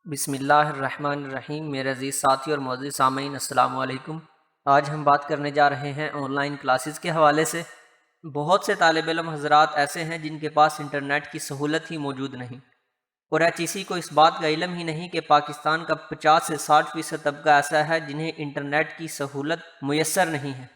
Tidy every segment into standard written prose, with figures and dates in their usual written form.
بسم اللہ الرحمن الرحیم۔ میرے عزیز ساتھی اور معزز سامعین، السلام علیکم۔ آج ہم بات کرنے جا رہے ہیں آن لائن کلاسز کے حوالے سے۔ بہت سے طالب علم حضرات ایسے ہیں جن کے پاس انٹرنیٹ کی سہولت ہی موجود نہیں، اور HEC کو اس بات کا علم ہی نہیں کہ پاکستان کا 50 سے 60% طبقہ ایسا ہے جنہیں انٹرنیٹ کی سہولت میسر نہیں ہے،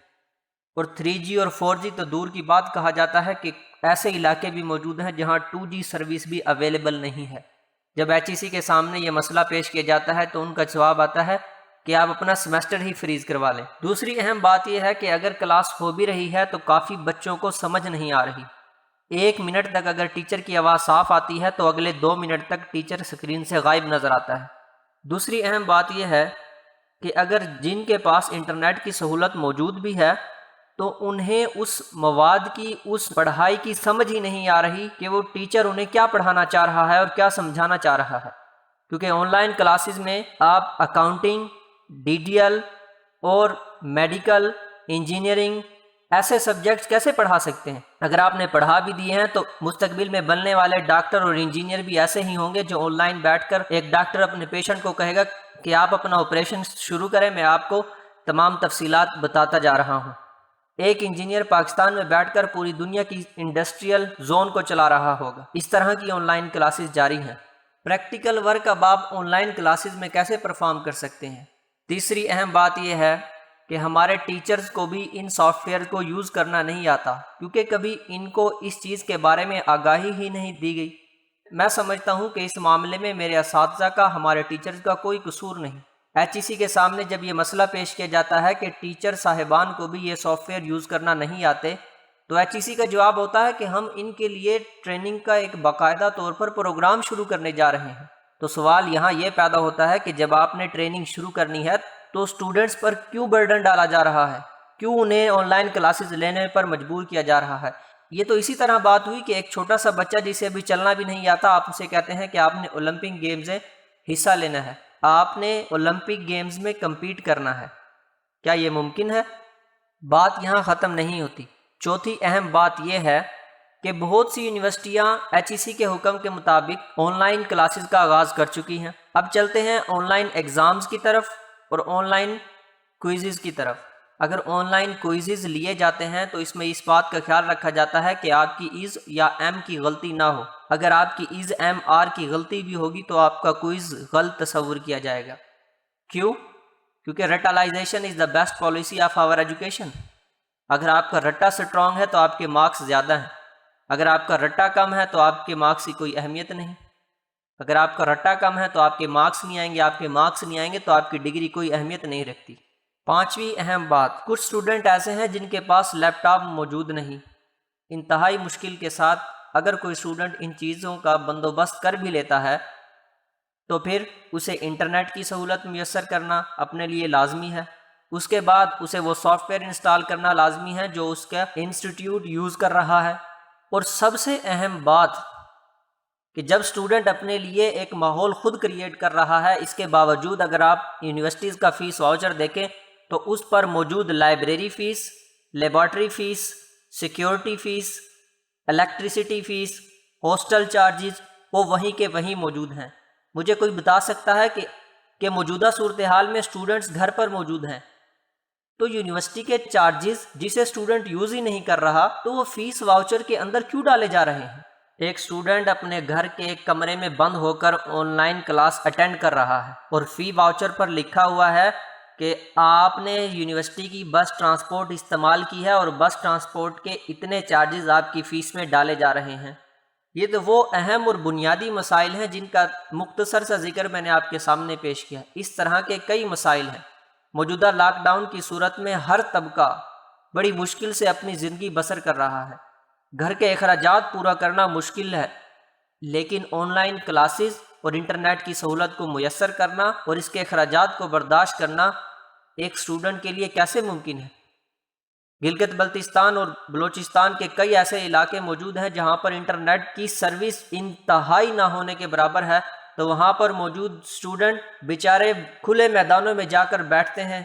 اور 3G اور 4G تو دور کی بات کہا جاتا ہے کہ ایسے علاقے بھی موجود ہیں جہاں 2G سروس بھی اویلیبل نہیں ہے۔ جب HEC کے سامنے یہ مسئلہ پیش کیا جاتا ہے تو ان کا جواب آتا ہے کہ آپ اپنا سیمسٹر ہی فریز کروا لیں۔ دوسری اہم بات یہ ہے کہ اگر کلاس ہو بھی رہی ہے تو کافی بچوں کو سمجھ نہیں آ رہی۔ 1 منٹ تک اگر ٹیچر کی آواز صاف آتی ہے تو اگلے 2 منٹ تک ٹیچر اسکرین سے غائب نظر آتا ہے۔ دوسری اہم بات یہ ہے کہ اگر جن کے پاس انٹرنیٹ کی سہولت موجود بھی ہے تو انہیں اس مواد کی، اس پڑھائی کی سمجھ ہی نہیں آ رہی کہ وہ ٹیچر انہیں کیا پڑھانا چاہ رہا ہے اور کیا سمجھانا چاہ رہا ہے، کیونکہ آن لائن کلاسز میں آپ اکاؤنٹنگ، DTL اور میڈیکل، انجینئرنگ ایسے سبجیکٹس کیسے پڑھا سکتے ہیں؟ اگر آپ نے پڑھا بھی دیے ہیں تو مستقبل میں بننے والے ڈاکٹر اور انجینئر بھی ایسے ہی ہوں گے جو آن لائن بیٹھ کر ایک ڈاکٹر اپنے پیشنٹ کو کہے گا کہ آپ اپنا آپریشن شروع کریں، میں آپ کو تمام تفصیلات بتاتا جا رہا ہوں۔ ایک انجینئر پاکستان میں بیٹھ کر پوری دنیا کی انڈسٹریل زون کو چلا رہا ہوگا۔ اس طرح کی آن لائن کلاسز جاری ہیں۔ پریکٹیکل ورک اب آپ آن لائن کلاسز میں کیسے پرفارم کر سکتے ہیں؟ تیسری اہم بات یہ ہے کہ ہمارے ٹیچرز کو بھی ان سافٹ ویئر کو یوز کرنا نہیں آتا، کیونکہ کبھی ان کو اس چیز کے بارے میں آگاہی ہی نہیں دی گئی۔ میں سمجھتا ہوں کہ اس معاملے میں میرے اساتذہ کا، ہمارے ٹیچرز کا کوئی قصور نہیں۔ HEC کے سامنے جب یہ مسئلہ پیش کیا جاتا ہے کہ ٹیچر صاحبان کو بھی یہ سافٹ ویئر یوز کرنا نہیں آتے، تو HEC کا جواب ہوتا ہے کہ ہم ان کے لیے ٹریننگ کا ایک باقاعدہ طور پر پروگرام شروع کرنے جا رہے ہیں۔ تو سوال یہاں یہ پیدا ہوتا ہے کہ جب آپ نے ٹریننگ شروع کرنی ہے تو اسٹوڈنٹس پر کیوں برڈن ڈالا جا رہا ہے؟ کیوں انہیں آن لائن کلاسز لینے پر مجبور کیا جا رہا ہے؟ یہ تو اسی طرح بات ہوئی کہ ایک چھوٹا سا بچہ جسے ابھی چلنا بھی نہیں آتا، آپ اسے کہتے ہیں کہ آپ نے اولمپک گیمز میں حصہ لینا ہے، آپ نے اولمپک گیمز میں کمپیٹ کرنا ہے۔ کیا یہ ممکن ہے؟ بات یہاں ختم نہیں ہوتی۔ چوتھی اہم بات یہ ہے کہ بہت سی یونیورسٹیاں HEC کے حکم کے مطابق آن لائن کلاسز کا آغاز کر چکی ہیں۔ اب چلتے ہیں آن لائن ایگزامز کی طرف اور آن لائن کوئزز کی طرف۔ اگر آن لائن کوئزز لیے جاتے ہیں تو اس میں اس بات کا خیال رکھا جاتا ہے کہ آپ کی ایز یا ایم کی غلطی نہ ہو۔ اگر آپ کی ایز ایم آر کی غلطی بھی ہوگی تو آپ کا کوئز غلط تصور کیا جائے گا۔ کیوں؟ کیونکہ رٹالائزیشن is the best policy of our education. اگر آپ کا رٹا اسٹرانگ ہے تو آپ کے مارکس زیادہ ہیں، اگر آپ کا رٹا کم ہے تو آپ کے مارکس کی کوئی اہمیت نہیں۔ اگر آپ کا رٹا کم ہے تو آپ کے مارکس نہیں آئیں گے، آپ کے مارکس نہیں آئیں گے تو آپ کی ڈگری کوئی اہمیت نہیں رکھتی۔ پانچویں اہم بات، کچھ اسٹوڈنٹ ایسے ہیں جن کے پاس لیپ ٹاپ موجود نہیں۔ انتہائی مشکل کے ساتھ اگر کوئی اسٹوڈنٹ ان چیزوں کا بندوبست کر بھی لیتا ہے تو پھر اسے انٹرنیٹ کی سہولت میسر کرنا اپنے لیے لازمی ہے۔ اس کے بعد اسے وہ سافٹ ویئر انسٹال کرنا لازمی ہے جو اس کا انسٹیٹیوٹ یوز کر رہا ہے۔ اور سب سے اہم بات کہ جب اسٹوڈنٹ اپنے لیے ایک ماحول خود کریٹ کر رہا ہے، اس کے باوجود اگر آپ یونیورسٹیز کا فیس واؤچر دیکھیں تو اس پر موجود library fee, laboratory fee, security fee, electricity fee, hostel charges وہ وہیں کے وہیں موجود ہیں۔ مجھے کوئی بتا سکتا ہے کہ موجودہ صورتحال میں اسٹوڈنٹس گھر پر موجود ہیں تو یونیورسٹی کے چارجز جسے اسٹوڈنٹ یوز ہی نہیں کر رہا تو وہ فیس واؤچر کے اندر کیوں ڈالے جا رہے ہیں؟ ایک اسٹوڈنٹ اپنے گھر کے ایک کمرے میں بند ہو کر آن لائن کلاس اٹینڈ کر رہا ہے اور فی واؤچر پر لکھا ہوا ہے کہ آپ نے یونیورسٹی کی بس ٹرانسپورٹ استعمال کی ہے اور بس ٹرانسپورٹ کے اتنے چارجز آپ کی فیس میں ڈالے جا رہے ہیں۔ یہ تو وہ اہم اور بنیادی مسائل ہیں جن کا مختصر سا ذکر میں نے آپ کے سامنے پیش کیا۔ اس طرح کے کئی مسائل ہیں۔ موجودہ لاک ڈاؤن کی صورت میں ہر طبقہ بڑی مشکل سے اپنی زندگی بسر کر رہا ہے۔ گھر کے اخراجات پورا کرنا مشکل ہے، لیکن آن لائن کلاسز اور انٹرنیٹ کی سہولت کو میسر کرنا اور اس کے اخراجات کو برداشت کرنا ایک اسٹوڈنٹ کے لیے کیسے ممکن ہے؟ گلگت بلتستان اور بلوچستان کے کئی ایسے علاقے موجود ہیں جہاں پر انٹرنیٹ کی سروس انتہائی نہ ہونے کے برابر ہے، تو وہاں پر موجود اسٹوڈنٹ بیچارے کھلے میدانوں میں جا کر بیٹھتے ہیں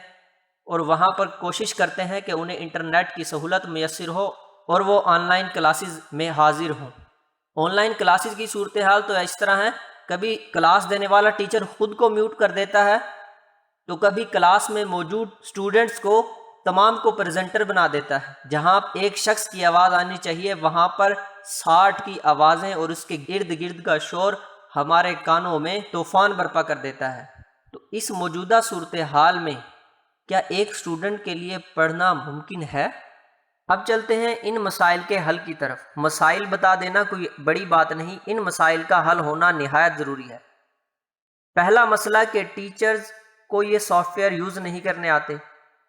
اور وہاں پر کوشش کرتے ہیں کہ انہیں انٹرنیٹ کی سہولت میسر ہو اور وہ آن لائن کلاسز میں حاضر ہوں۔ آن لائن کلاسز کی صورتحال تو اس طرح ہے کبھی کلاس دینے والا ٹیچر خود کو میوٹ کر دیتا ہے، تو کبھی کلاس میں موجود اسٹوڈنٹس کو تمام کو پریزنٹر بنا دیتا ہے۔ جہاں ایک شخص کی آواز آنی چاہیے وہاں پر 60 کی آوازیں اور اس کے گرد گرد کا شور ہمارے کانوں میں طوفان برپا کر دیتا ہے۔ تو اس موجودہ صورتحال میں کیا ایک اسٹوڈنٹ کے لیے پڑھنا ممکن ہے؟ اب چلتے ہیں ان مسائل کے حل کی طرف۔ مسائل بتا دینا کوئی بڑی بات نہیں، ان مسائل کا حل ہونا نہایت ضروری ہے۔ پہلا مسئلہ کہ ٹیچرز کو یہ سافٹ ویئر یوز نہیں کرنے آتے،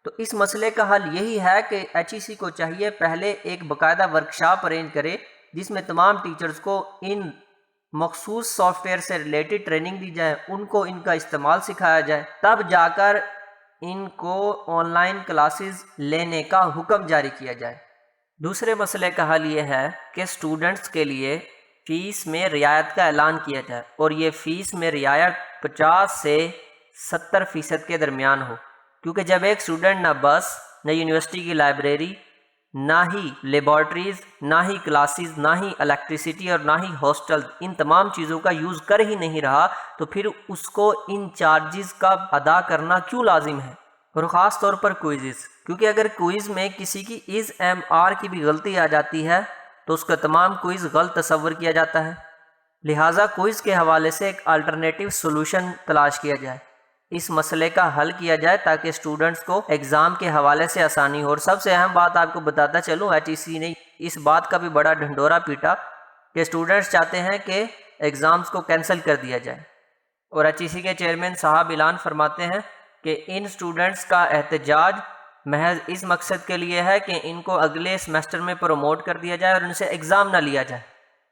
تو اس مسئلے کا حل یہی ہے کہ HEC کو چاہیے پہلے ایک باقاعدہ ورکشاپ ارینج کرے جس میں تمام ٹیچرز کو ان مخصوص سافٹ ویئر سے ریلیٹڈ ٹریننگ دی جائے، ان کو ان کا استعمال سکھایا جائے، تب جا کر ان کو آن لائن کلاسز لینے کا حکم جاری کیا جائے۔ دوسرے مسئلے کا حل یہ ہے کہ اسٹوڈنٹس کے لیے فیس میں رعایت کا اعلان کیا جائے، اور یہ فیس میں رعایت 50 سے 70% کے درمیان ہو، کیونکہ جب ایک اسٹوڈنٹ نہ بس، نہ یونیورسٹی کی لائبریری، نہ ہی لیبارٹریز، نہ ہی کلاسز، نہ ہی الیکٹریسٹی اور نہ ہی ہاسٹل، ان تمام چیزوں کا یوز کر ہی نہیں رہا، تو پھر اس کو ان چارجز کا ادا کرنا کیوں لازم ہے؟ اور خاص طور پر کوئزز، کیونکہ اگر کوئز میں کسی کی از ایم آر کی بھی غلطی آ جاتی ہے تو اس کا تمام کوئز غلط تصور کیا جاتا ہے۔ لہٰذا کوئز کے حوالے سے ایک الٹرنیٹیو سولوشن تلاش کیا جائے، اس مسئلے کا حل کیا جائے تاکہ اسٹوڈنٹس کو ایگزام کے حوالے سے آسانی ہو۔ اور سب سے اہم بات آپ کو بتاتا چلوں، HEC نے اس بات کا بھی بڑا ڈھنڈورا پیٹا کہ اسٹوڈنٹس چاہتے ہیں کہ ایگزامز کو کینسل کر دیا جائے، اور HEC کے چیئرمین صاحب اعلان فرماتے ہیں کہ ان اسٹوڈنٹس کا احتجاج محض اس مقصد کے لیے ہے کہ ان کو اگلے سیمسٹر میں پروموٹ کر دیا جائے اور ان سے ایگزام نہ لیا جائے،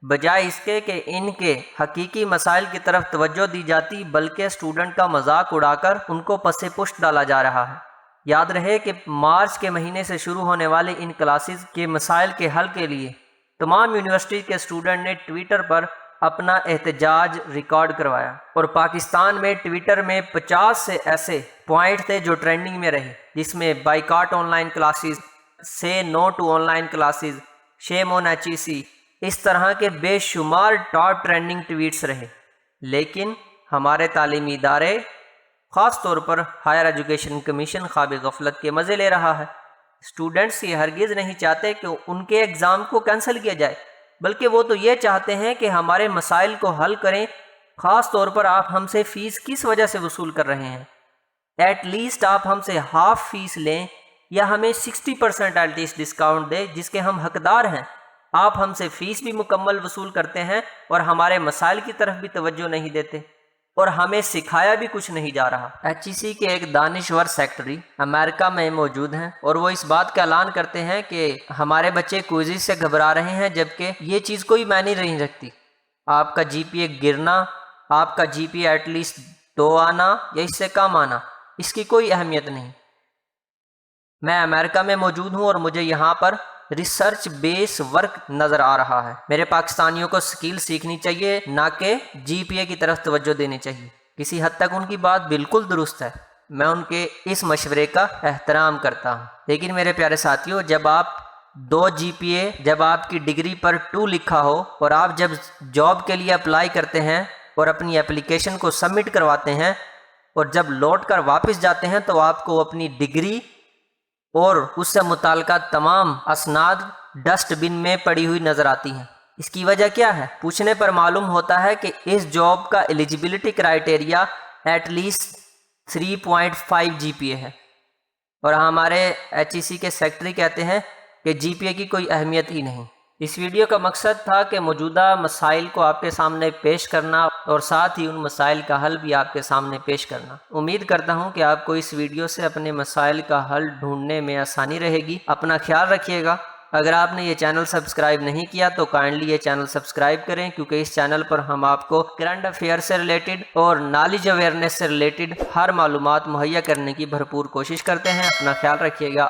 بجائے اس کے کہ ان کے حقیقی مسائل کی طرف توجہ دی جاتی، بلکہ اسٹوڈنٹ کا مذاق اڑا کر ان کو پس پشت ڈالا جا رہا ہے۔ یاد رہے کہ مارچ کے مہینے سے شروع ہونے والے ان کلاسز کے مسائل کے حل کے لیے تمام یونیورسٹی کے اسٹوڈنٹ نے ٹویٹر پر اپنا احتجاج ریکارڈ کروایا، اور پاکستان میں ٹویٹر میں 50 سے ایسے پوائنٹ تھے جو ٹرینڈنگ میں رہے، جس میں بائیکاٹ آن لائن کلاسز، سے no to online classes, shame on HEC، اس طرح کے بے شمار ٹاپ ٹرینڈنگ ٹویٹس رہے۔ لیکن ہمارے تعلیمی ادارے، خاص طور پر ہائر ایجوکیشن کمیشن، خواب غفلت کے مزے لے رہا ہے۔ اسٹوڈنٹس یہ ہرگز نہیں چاہتے کہ ان کے ایگزام کو کینسل کیا جائے، بلکہ وہ تو یہ چاہتے ہیں کہ ہمارے مسائل کو حل کریں۔ خاص طور پر آپ ہم سے فیس کس وجہ سے وصول کر رہے ہیں؟ ایٹ لیسٹ آپ ہم سے ہاف فیس لیں، یا ہمیں 60% ایٹ لیسٹ ڈسکاؤنٹ دیں جس کے ہم حقدار ہیں۔ آپ ہم سے فیس بھی مکمل وصول کرتے ہیں اور ہمارے مسائل کی طرف بھی توجہ نہیں دیتے، اور ہمیں سکھایا بھی کچھ نہیں جا رہا۔ HEC کے ایک دانشور سیکٹری امریکہ میں موجود ہیں، اور وہ اس بات کا اعلان کرتے ہیں کہ ہمارے بچے کوئزز سے گھبرا رہے ہیں، جبکہ یہ چیز کوئی معنی نہیں رکھتی۔ آپ کا GPA گرنا، آپ کا GPA ایٹ لیسٹ 2 آنا یا اس سے کم آنا، اس کی کوئی اہمیت نہیں۔ میں امریکہ میں موجود ہوں اور مجھے یہاں پر ریسرچ بیس ورک نظر آ رہا ہے۔ میرے پاکستانیوں کو سکیل سیکھنی چاہیے، نہ کہ GPA کی طرف توجہ دینی چاہیے۔ کسی حد تک ان کی بات بالکل درست ہے، میں ان کے اس مشورے کا احترام کرتا ہوں۔ لیکن میرے پیارے ساتھیوں، جب آپ 2 GPA، جب آپ کی ڈگری پر 2 لکھا ہو، اور آپ جب جاب کے لیے اپلائی کرتے ہیں اور اپنی اپلیکیشن کو سبمٹ کرواتے ہیں، اور جب لوٹ کر واپس جاتے ہیں تو آپ کو اپنی ڈگری اور اس سے متعلقہ تمام اسناد ڈسٹ بن میں پڑی ہوئی نظر آتی ہیں۔ اس کی وجہ کیا ہے؟ پوچھنے پر معلوم ہوتا ہے کہ اس جاب کا eligibility criteria at least 3.5 GPA ہے، اور ہمارے HEC کے سیکٹری کہتے ہیں کہ GPA کی کوئی اہمیت ہی نہیں۔ اس ویڈیو کا مقصد تھا کہ موجودہ مسائل کو آپ کے سامنے پیش کرنا، اور ساتھ ہی ان مسائل کا حل بھی آپ کے سامنے پیش کرنا۔ امید کرتا ہوں کہ آپ کو اس ویڈیو سے اپنے مسائل کا حل ڈھونڈنے میں آسانی رہے گی۔ اپنا خیال رکھیے گا۔ اگر آپ نے یہ چینل سبسکرائب نہیں کیا تو کائنڈلی یہ چینل سبسکرائب کریں، کیونکہ اس چینل پر ہم آپ کو کرنٹ افیئر سے ریلیٹڈ اور نالج اویئرنیس سے ریلیٹڈ ہر معلومات مہیا کرنے کی بھرپور کوشش کرتے ہیں۔ اپنا خیال رکھیے گا۔